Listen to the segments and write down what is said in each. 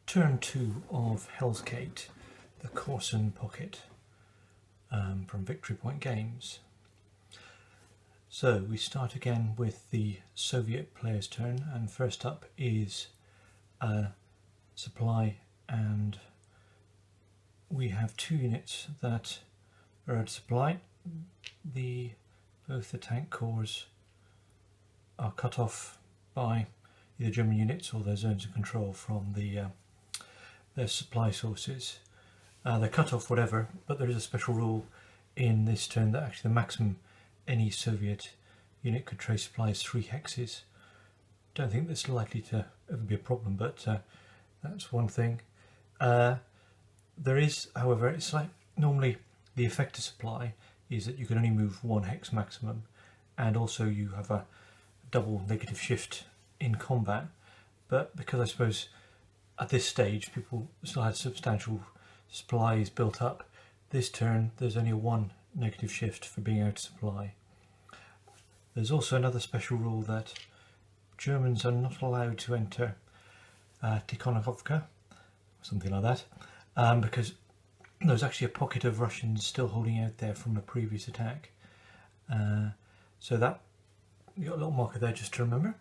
Turn 2 of Hell's Gate, the Korsun Pocket from Victory Point Games. So we start again with the Soviet player's turn, and first up is supply, and we have two units that are at supply. Both the tank cores are cut off by either German units or their zones of control from their supply sources. They're cut off whatever, but there is a special rule in this turn that actually the maximum any Soviet unit could trace supply is 3 hexes. Don't think that's likely to ever be a problem, but that's one thing. There is, however, it's like normally the effective supply is that you can only move 1 hex maximum, and also you have a double negative shift in combat. But because I suppose at this stage people still had substantial supplies built up, this turn there's only a 1 negative shift for being out of supply. There's also another special rule that Germans are not allowed to enter Tikhonovka, or something like that, because there's actually a pocket of Russians still holding out there from a previous attack. So that, you got a little marker there just to remember.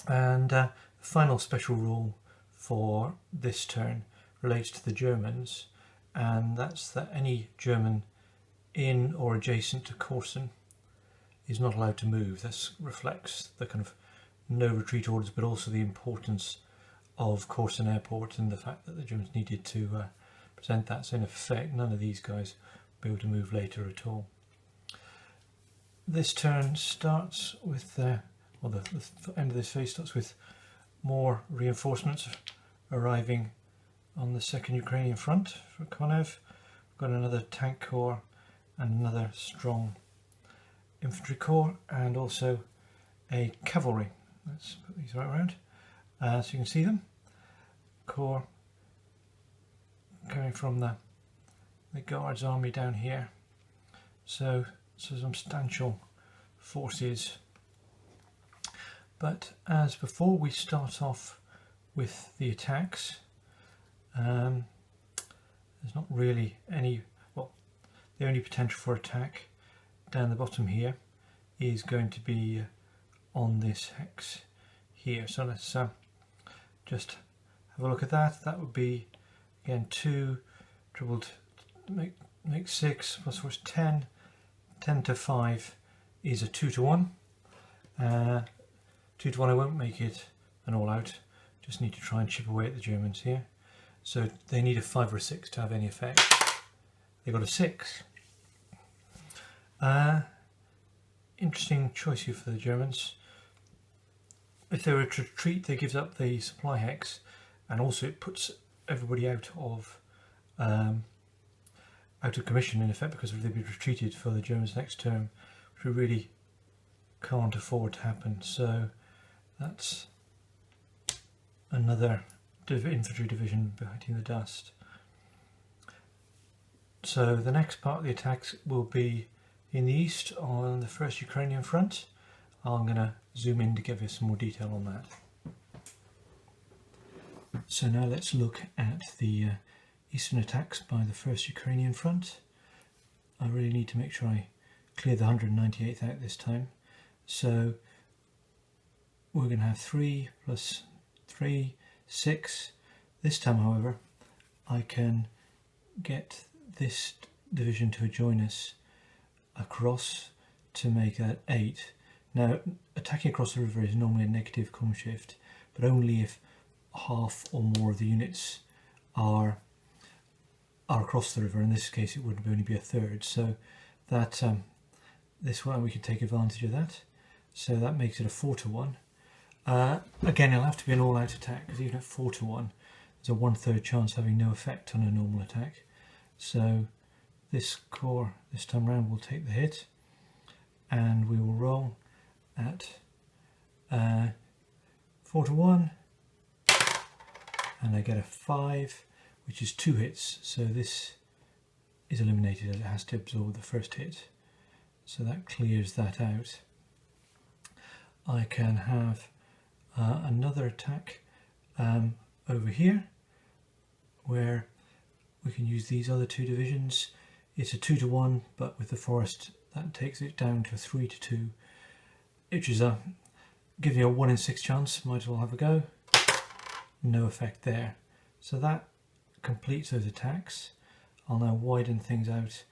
And the final special rule for this turn relates to the Germans, and that's that any German in or adjacent to Korsun is not allowed to move. This reflects the kind of no retreat orders, but also the importance of Korsun airport and the fact that the Germans needed to present that. So in effect none of these guys will be able to move later at all. This turn starts with the end of this phase starts with more reinforcements arriving on the second Ukrainian front for Konev. We've got another tank corps and another strong infantry corps, and also a cavalry. Let's put these right around so you can see them. Corps coming from the Guards army down here. So substantial forces. But as before, we start off with the attacks. There's not really any, well, the only potential for attack down the bottom here is going to be on this hex here. So let's just have a look at that. That would be again 2 tripled, make 6 plus 4 is 10. 10 to 5 is a 2 to 1. 2 to 1, I won't make it an all out, just need to try and chip away at the Germans here. So they need a 5 or a 6 to have any effect. They got a 6. Interesting choice here for the Germans. If they were to retreat, they give up the supply hex, and also it puts everybody out of commission in effect, because if they'd be retreated for the Germans next term, which we really can't afford to happen. So that's another infantry division biting the dust. So the next part of the attacks will be in the east on the first Ukrainian front. I'm going to zoom in to give you some more detail on that. So now let's look at the eastern attacks by the first Ukrainian front. I really need to make sure I clear the 198th out this time. So we're going to have 3 plus 3, 6. This time, however, I can get this division to join us across to make that 8. Now, attacking across the river is normally a negative com shift, but only if half or more of the units are across the river. In this case, it would only be a third. So that this one we can take advantage of that. So that makes it a 4 to 1. Again, it'll have to be an all-out attack, because even at 4 to 1, there's a 1/3 chance of having no effect on a normal attack. So this corps this time round will take the hit, and we will roll at 4 to 1, and I get a 5, which is 2 hits. So this is eliminated as it has to absorb the first hit. So that clears that out. I can have another attack over here where we can use these other two divisions. It's a 2-to-1, but with the forest that takes it down to a 3-to-2, which is giving you a 1 in 6 chance. Might as well have a go. No effect there. So that completes those attacks. I'll now widen things out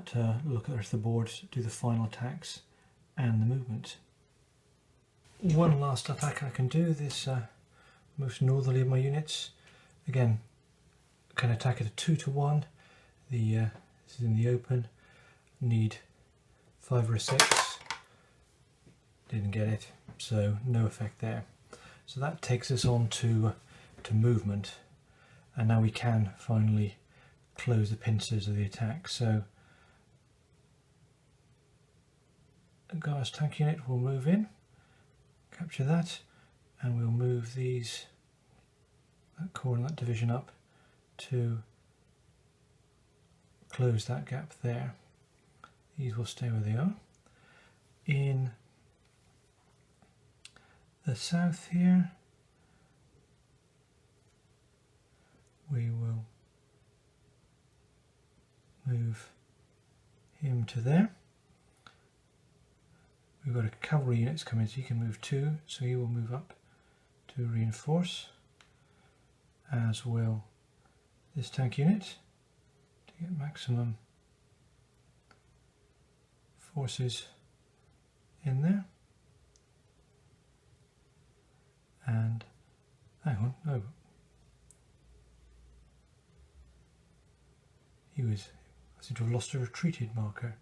to look at the rest of the board, do the final attacks and the movement. One last attack I can do, this most northerly of my units. Again, can attack at a 2-to-1. This is in the open. Need 5 or a 6. Didn't get it, so no effect there. So that takes us on to movement, and now we can finally close the pincers of the attack. So a Gaia's tank unit will move in, capture that, and we'll move these, that core and that division up to close that gap there. These will stay where they are. In the south here, we will move him to there. We've got a cavalry units coming, so he can move 2, so he will move up to reinforce, as will this tank unit to get maximum forces in there. And hang on, no, I seem to have lost a retreated marker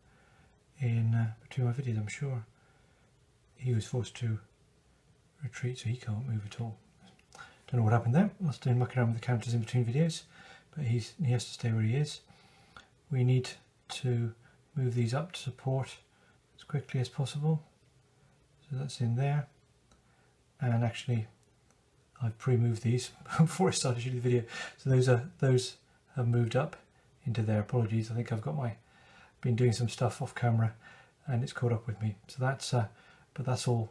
in between my videos. I'm sure he was forced to retreat, so he can't move at all. Don't know what happened there. Must have been mucking around with the counters in between videos, but he has to stay where he is. We need to move these up to support as quickly as possible. So that's in there. And actually, I've pre-moved these before I started shooting the video. So those have moved up into there. Apologies. I think I've got been doing some stuff off camera, and it's caught up with me. So that's but that's all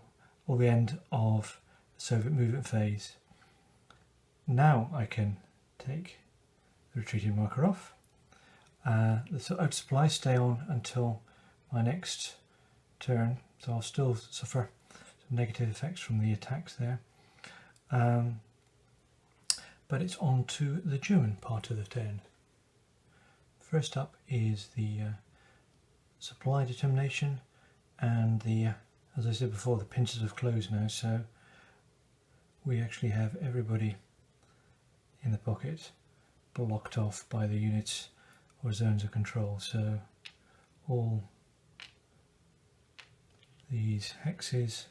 the end of the Soviet movement phase. Now I can take the retreating marker off. The out supply stay on until my next turn, so I'll still suffer some negative effects from the attacks there. But it's on to the German part of the turn. First up is the supply determination, and the, as I said before, the pincers have closed now, so we actually have everybody in the pocket blocked off by the units or zones of control. So all these hexes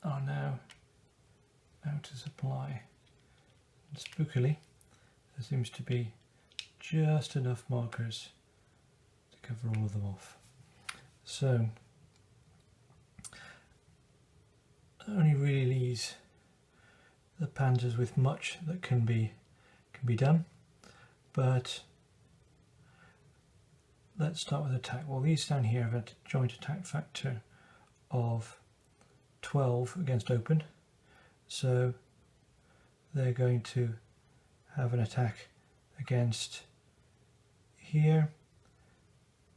are now out of supply. And spookily, there seems to be just enough markers to cover all of them off. So that only really leaves the panzers with much that can be done, but let's start with attack. Well, these down here have a joint attack factor of 12 against open, so they're going to have an attack against here.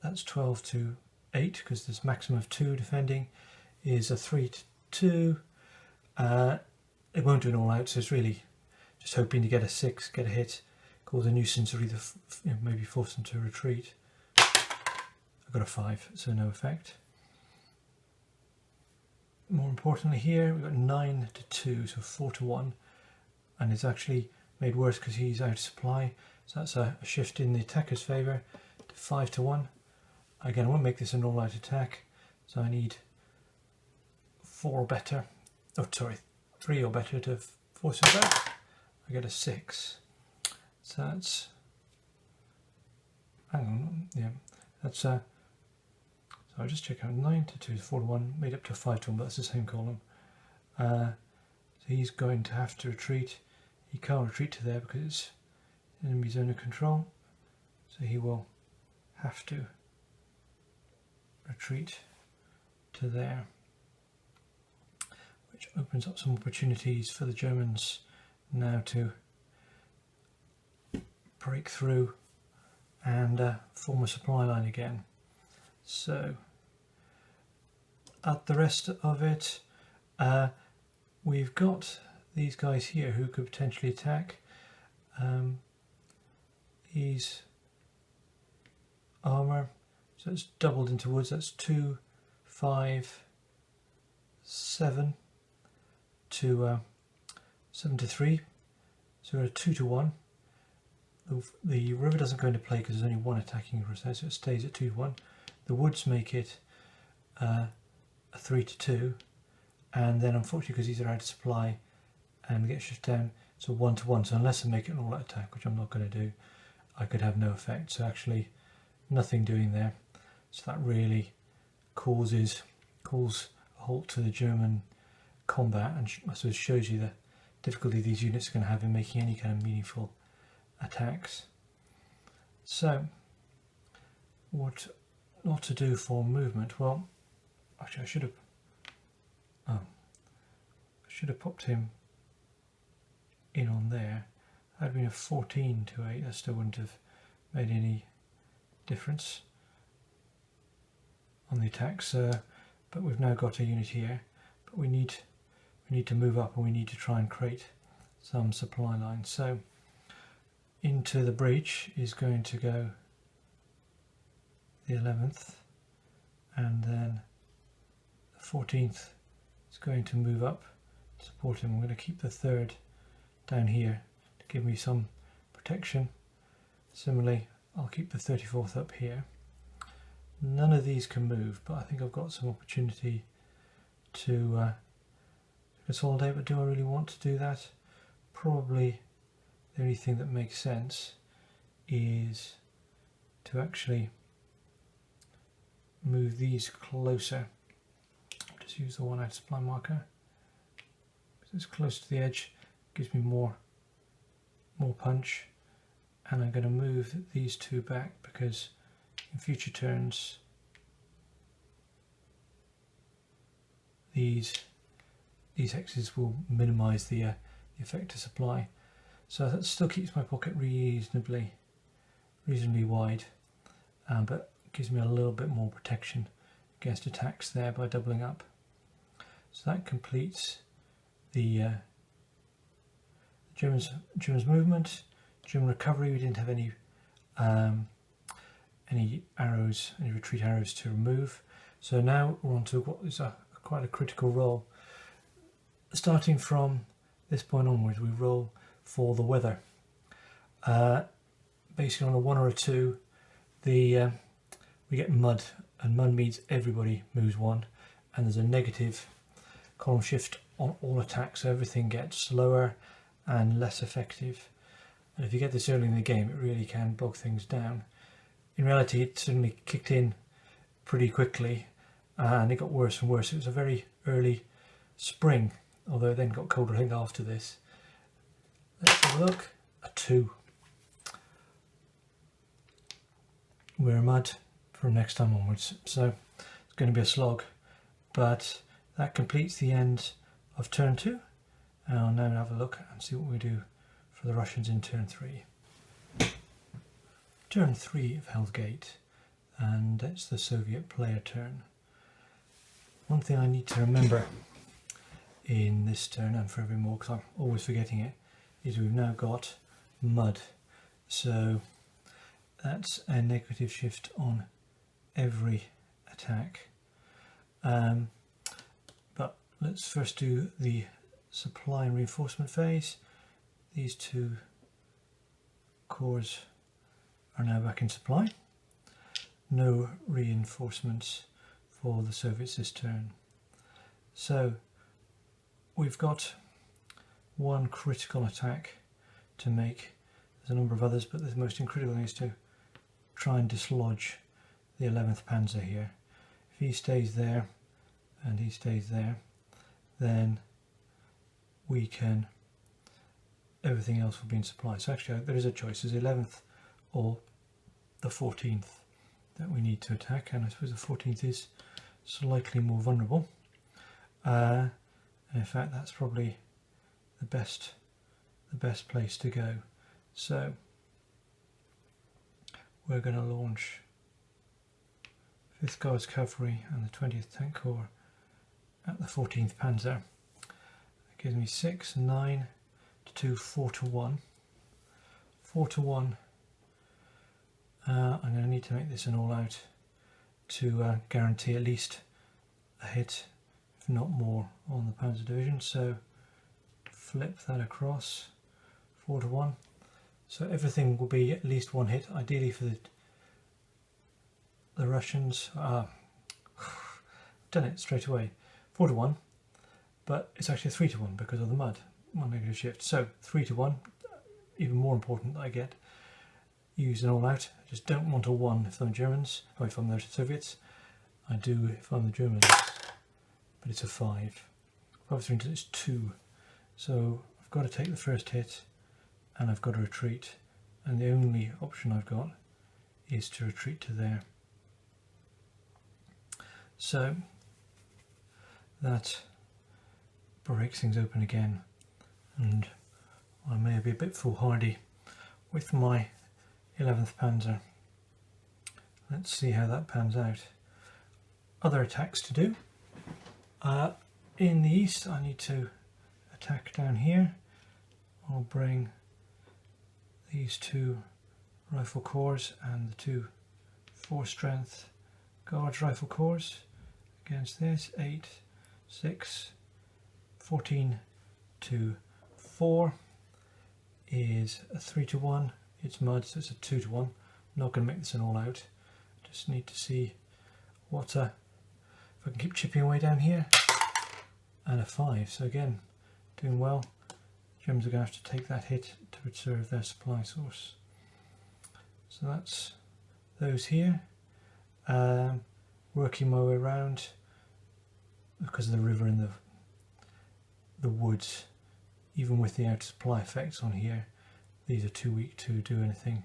That's 12 to 8 because there's maximum of 2 defending, is a 3 to 2. It won't do an all out, so it's really just hoping to get a 6, get a hit, cause a nuisance, or either maybe force them to retreat. I've got a 5, so no effect. More importantly here, we've got 9 to 2, so 4 to 1, and it's actually made worse because he's out of supply, so that's a shift in the attacker's favour to 5 to 1. Again, I won't make this an all out attack, so I need 4 or better, oh sorry, 3 or better to force him back. I get a 6, so that's, hang on, yeah, that's so I'll just check out 9 to 2 is 4 to 1, made up to 5 to 1, but that's the same column. So he's going to have to retreat. He can't retreat to there because it's enemy zone of control, so he will have to retreat to there, which opens up some opportunities for the Germans now to break through and form a supply line again. So at the rest of it, we've got these guys here who could potentially attack. He's armour, so it's doubled into woods. That's 2, 5, 7 to 7 to 3. So we're at 2 to 1. The river doesn't go into play because there's only one attacking across there, so it stays at 2 to 1. The woods make it a 3 to 2, and then unfortunately because these are out of supply and get shift down, it's a 1 to 1. So unless I make it an all-out attack, which I'm not going to do, I could have no effect. So actually nothing doing there. So that really calls a halt to the German combat, and I suppose shows you the difficulty these units are going to have in making any kind of meaningful attacks. So what not to do for movement? Well, actually I should have popped him in on there. That'd been a 14 to 8. That still wouldn't have made any difference on the attacks, but we've now got a unit here, but we need to move up, and we need to try and create some supply lines. So into the breach is going to go the 11th, and then the 14th is going to move up to support him. I'm going to keep the 3rd down here to give me some protection. Similarly, I'll keep the 34th up here. None of these can move, but I think I've got some opportunity to consolidate. But do I really want to do that? Probably the only thing that makes sense is to actually move these closer. I'll just use the one out supply marker because it's close to the edge, gives me more punch, and I'm going to move these two back because in future turns these hexes will minimise the effective supply. So that still keeps my pocket reasonably wide, but gives me a little bit more protection against attacks there by doubling up. So that completes the Germans movement. German recovery, we didn't have any arrows, any retreat arrows to remove. So now we're on to what is quite a critical roll. Starting from this point onwards, we roll for the weather. Basically on a 1 or a 2, we get mud, and mud means everybody moves 1, and there's a negative column shift on all attacks, so everything gets slower and less effective. And if you get this early in the game, it really can bog things down. In reality, it suddenly kicked in pretty quickly, and it got worse and worse. It was a very early spring, although it then got colder I think after this. Let's have a look. A 2. We're mud from next time onwards, so it's going to be a slog, but that completes the end of turn 2. And I'll now have a look and see what we do for the Russians in turn 3. Turn 3 of Hell's Gate, and it's the Soviet player turn. One thing I need to remember in this turn, and for every more because I'm always forgetting it, is we've now got mud. So that's a negative shift on every attack. But let's first do the supply and reinforcement phase. These 2 corps are now back in supply. No reinforcements for the Soviets this turn. So we've got one critical attack to make. There's a number of others, but the most critical thing is to try and dislodge the 11th Panzer here. If he stays there and he stays there, then we can, everything else will be in supply. So actually there is a choice. There's the 11th or the 14th that we need to attack, and I suppose the 14th is slightly more vulnerable. And and in fact that's probably the best place to go. So we're going to launch 5th Guards Cavalry and the 20th Tank Corps at the 14th Panzer. That gives me 6, 9 to 2, 4 to 1. 4 to 1. I'm going to need to make this an all-out to guarantee at least a hit, if not more, on the Panzer Division. So flip that across, 4 to 1. So everything will be at least one hit, ideally for the Russians. Done it straight away. 4 to 1, but it's actually 3 to 1 because of the mud. 1 negative shift. So 3 to 1, even more important that I get use an all out. I just don't want a 1 if I'm the Germans, or if I'm the Soviets. I do if I'm the Germans, but it's a 5. 5 3 it's 2. So I've got to take the first hit and I've got to retreat, and the only option I've got is to retreat to there. So that breaks things open again, and I may be a bit foolhardy with my 11th Panzer. Let's see how that pans out. Other attacks to do. In the east I need to attack down here. I'll bring these 2 rifle corps and the 2 4 strength Guards rifle corps against this. 8, 6, 14 to 4 is a 3 to 1. It's mud, so it's a 2 to 1. I'm not going to make this an all out. Just need to see what if I can keep chipping away down here. And a 5. So again, doing well. Germans are going to have to take that hit to preserve their supply source. So that's those here. Working my way around because of the river and the woods. Even with the outer supply effects on here, these are too weak to do anything.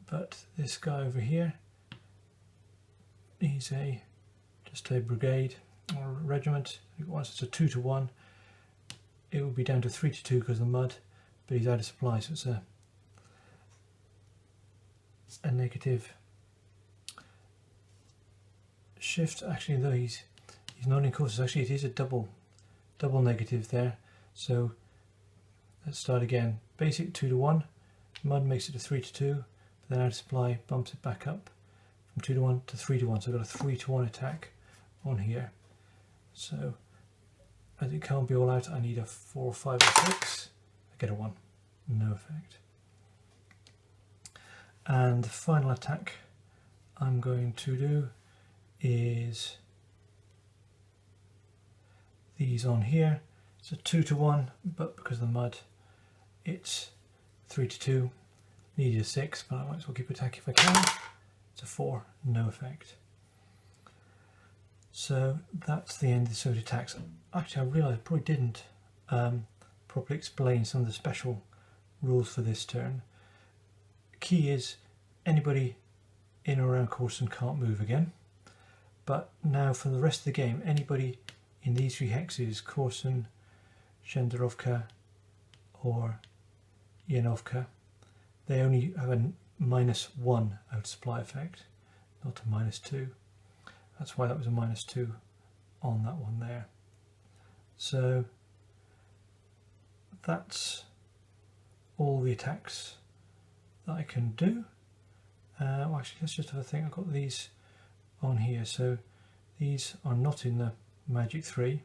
But this guy over here, he's just a brigade or a regiment. Once it's a 2 to 1, it will be down to 3 to 2 because of the mud, but he's out of supply, so it's a negative shift. Actually, though he's not in courses, actually it is a double negative there. So let's start again. Basic 2 to 1, mud makes it a 3 to 2, but then out of supply bumps it back up from 2 to 1 to 3 to 1. So I've got a 3 to 1 attack on here. So as it can't be all out, I need a 4, 5 or 6. I get a 1, no effect. And the final attack I'm going to do is these on here. It's a 2 to 1, but because of the mud, it's 3 to 2. Needed a 6, but I might as well keep attacking if I can. It's a 4, no effect. So that's the end of the Soviet attacks. Actually, I realised I probably didn't properly explain some of the special rules for this turn. Key is anybody in or around Korsun can't move again. But now for the rest of the game, anybody in these 3 hexes, Korsun, Shenderovka or Yanovka, they only have a -1 out supply effect, not a -2. That's why that was a -2 on that one there. So that's all the attacks that I can do. Well, actually, let's just have a think. I've got these on here, so these are not in the Magic 3.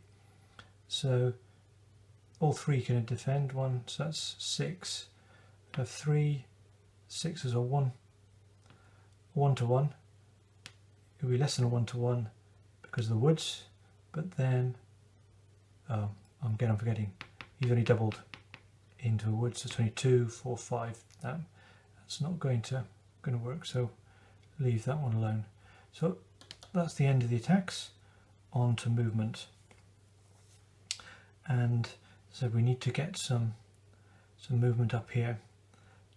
So all 3 can defend. 1, so that's 6. I have 3 6s are 1 to 1. It will be less than a 1 to 1 because of the woods, but then I'm forgetting. He's only doubled into a wood, so it's only 2, 4, 5. That's not going to work, so leave that one alone. So that's the end of the attacks. On to movement, and so we need to get some movement up here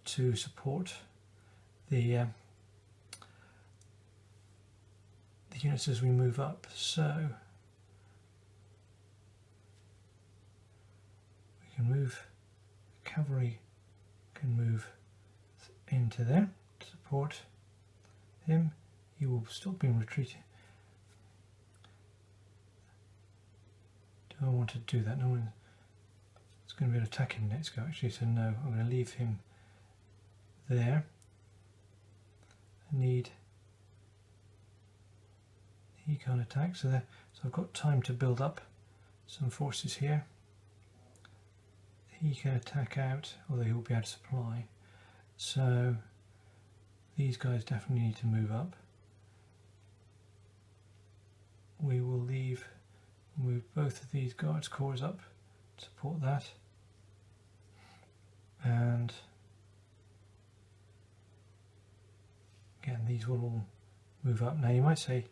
to support the units as we move up. So cavalry can move into there to support him. He will stop being retreated. Do I want to do that? No one. It's going to be an attack him next go actually, so no, I'm going to leave him there. I need. He can't attack, so I've got time to build up some forces here. He can attack out, although he'll be out of supply. So these guys definitely need to move up. We will move both of these guards corps up to support that. And again, these will all move up. Now you might say,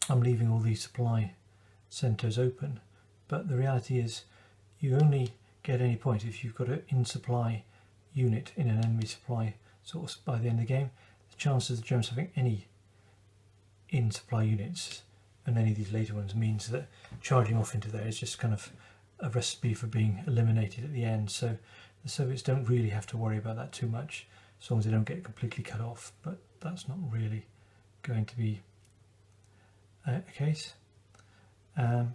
I'm leaving all these supply centres open, but the reality is you only get any point if you've got an in-supply unit in an enemy supply source by the end of the game. The chances of the Germans having any in-supply units and any of these later ones means that charging off into there is just kind of a recipe for being eliminated at the end. So the Soviets don't really have to worry about that too much, as long as they don't get completely cut off, but that's not really going to be a case. I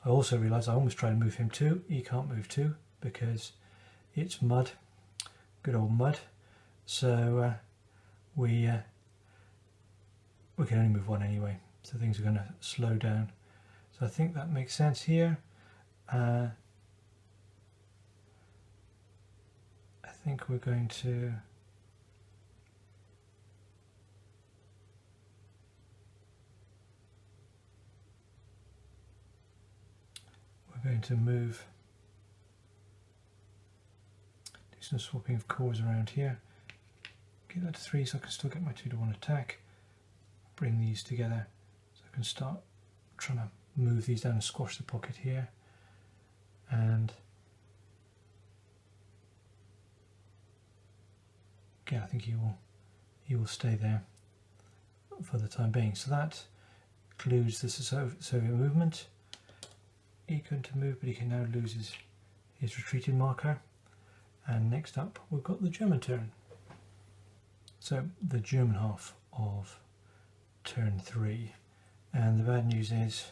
also realised I almost tried to move him too. He can't move too because it's mud, good old mud. So we can only move one anyway. So things are going to slow down. So I think that makes sense here. I think we're going to. We're going to move, do some swapping of corps around here, get that to 3 so I can still get my 2-to-1 attack, bring these together so I can start trying to move these down and squash the pocket here, and again I think he will stay there for the time being. So that includes the Soviet movement. He couldn't move, but he can now lose his retreated marker. And next up we've got the German turn. So the German half of turn 3, and the bad news is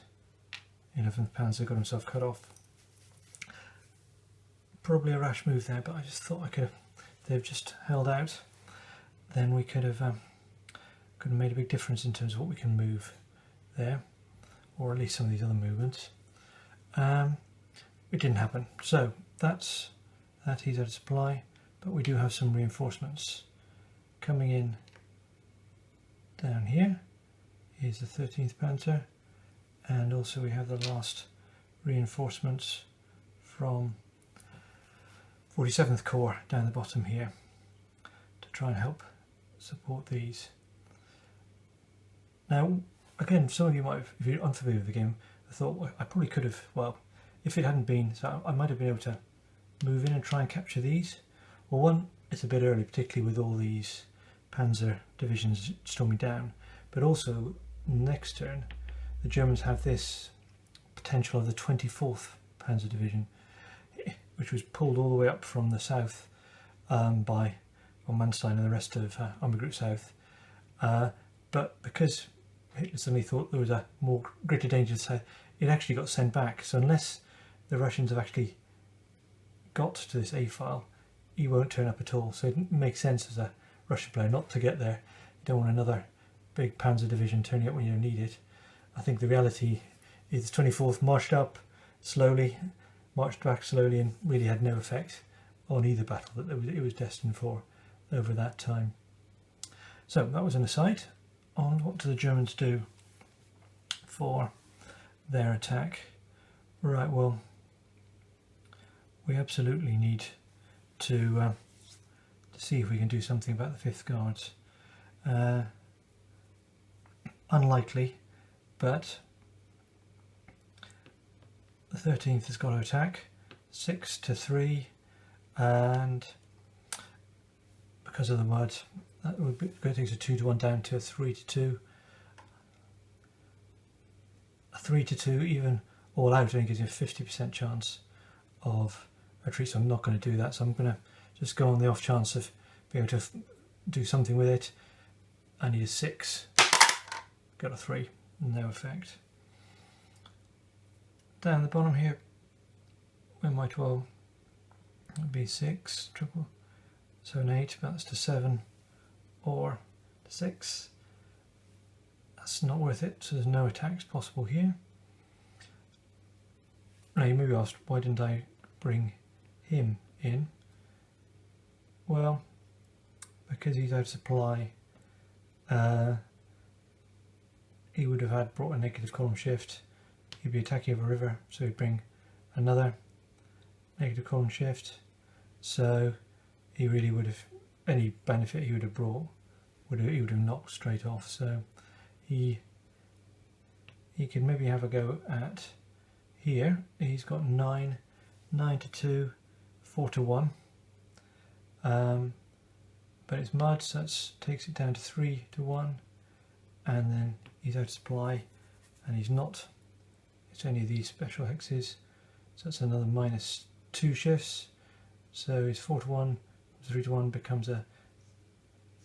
11th Panzer got himself cut off. Probably a rash move there, but I just thought they've just held out, then we could have made a big difference in terms of what we can move there, or at least some of these other movements. It didn't happen, so that he's out of supply, but we do have some reinforcements coming in. Down here is the 13th Panzer, and also we have the last reinforcements from 47th Corps down the bottom here to try and help support these. Now again, some of you might have, if you're unfamiliar with the game, I thought, well, I probably could have, well, if it hadn't been, so I might have been able to move in and try and capture these. Well, one, it's a bit early, particularly with all these Panzer divisions storming down, but also next turn the Germans have this potential of the 24th Panzer Division, which was pulled all the way up from the south by von Manstein and the rest of Army Group South, but because Hitler suddenly thought there was a more greater danger to the south, it actually got sent back. So unless the Russians have actually got to this A file, he won't turn up at all. So it makes sense as a Russian player not to get there. You don't want another big Panzer division turning up when you don't need it. I think the reality is the 24th marched up slowly, marched back slowly, and really had no effect on either battle that it was destined for over that time. So that was an aside on what do the Germans do for their attack. Right, well, we absolutely need to see if we can do something about the 5th Guards. Unlikely, but the 13th has got to attack 6-3, and because of the mud, that would be going to take a 2-to-1 down to a 3-2. A 3-2, even all out, only gives you a 50% chance of retreat, so I'm not going to do that. So I'm going to just go on the off chance of being able to do something with it. I need a 6, got a 3, no effect. Down the bottom here, we might well be 6, triple, so an 8, but that's to 7, or to 6. That's not worth it, so there's no attacks possible here. Now you may be asked, why didn't I bring him in? Well, because he's out of supply, he would have brought a negative column shift. He'd be attacking over a river, so he'd bring another negative column shift. So he really would have, any benefit he would have brought, he would have knocked straight off. So he could maybe have a go at here. He's got 9, 9 to 2, 4 to 1. But it's mud, so that takes it down to 3 to 1. And then he's out of supply, and he's not. It's only these special hexes, so that's another -2 shifts. So his 4 to 1, 3 to 1 becomes a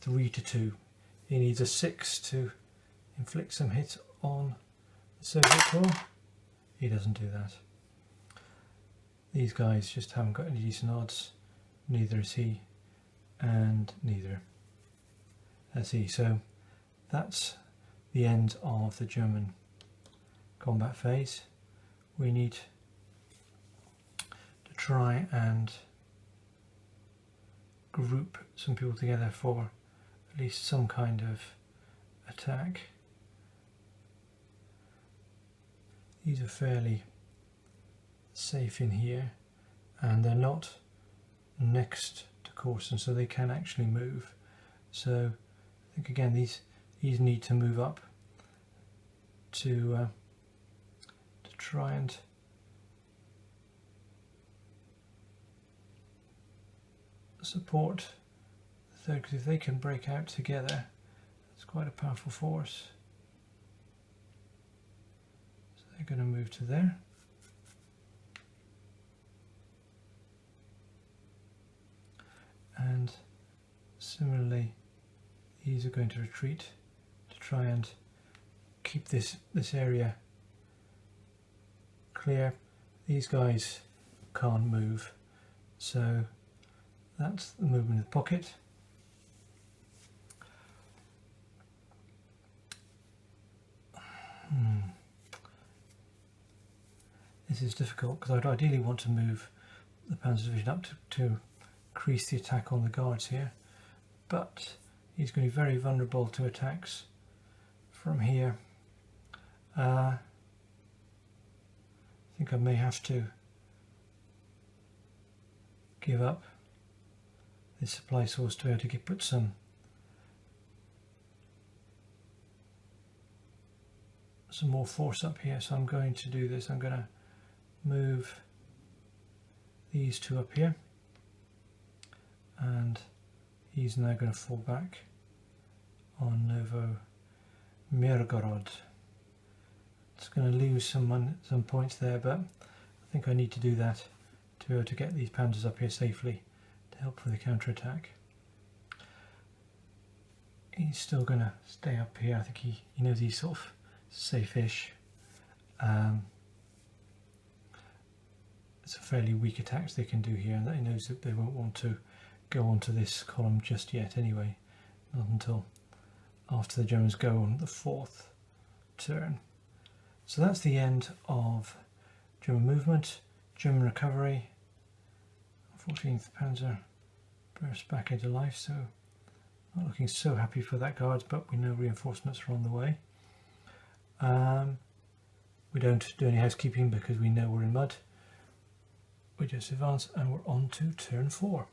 3 to 2. He needs a 6 to inflict some hit on the Soviet core. He doesn't do that. These guys just haven't got any decent odds. Neither is he, and neither has he. So that's the end of the German combat phase. We need to try and group some people together for at least some kind of attack. These are fairly safe in here, and they're not next to Korsun, so they can actually move. So I think again these need to move up to try and support the third, because if they can break out together, it's quite a powerful force. So they're going to move to there. And similarly, these are going to retreat to try and keep this area clear. These guys can't move, so that's the movement of the pocket. This is difficult because I'd ideally want to move the Panzer Division up to increase the attack on the guards here, but he's going to be very vulnerable to attacks from here. I think I may have to give up this supply source to be able to put some more force up here. So I'm going to do this. I'm going to move these two up here, and he's now going to fall back on Novo Mirgorod. It's going to lose some points there, but I think I need to do that to be able to get these panzers up here safely to help with the counter-attack. He's still going to stay up here. I think he knows he's sort of safe-ish. It's a fairly weak attacks they can do here, and that he knows that they won't want to go onto this column just yet anyway, not until after the Germans go on the 4th turn. So that's the end of German movement. German recovery. 14th Panzer burst back into life, so not looking so happy for that guards, but we know reinforcements are on the way. We don't do any housekeeping because we know we're in mud. We just advance and we're on to turn 4.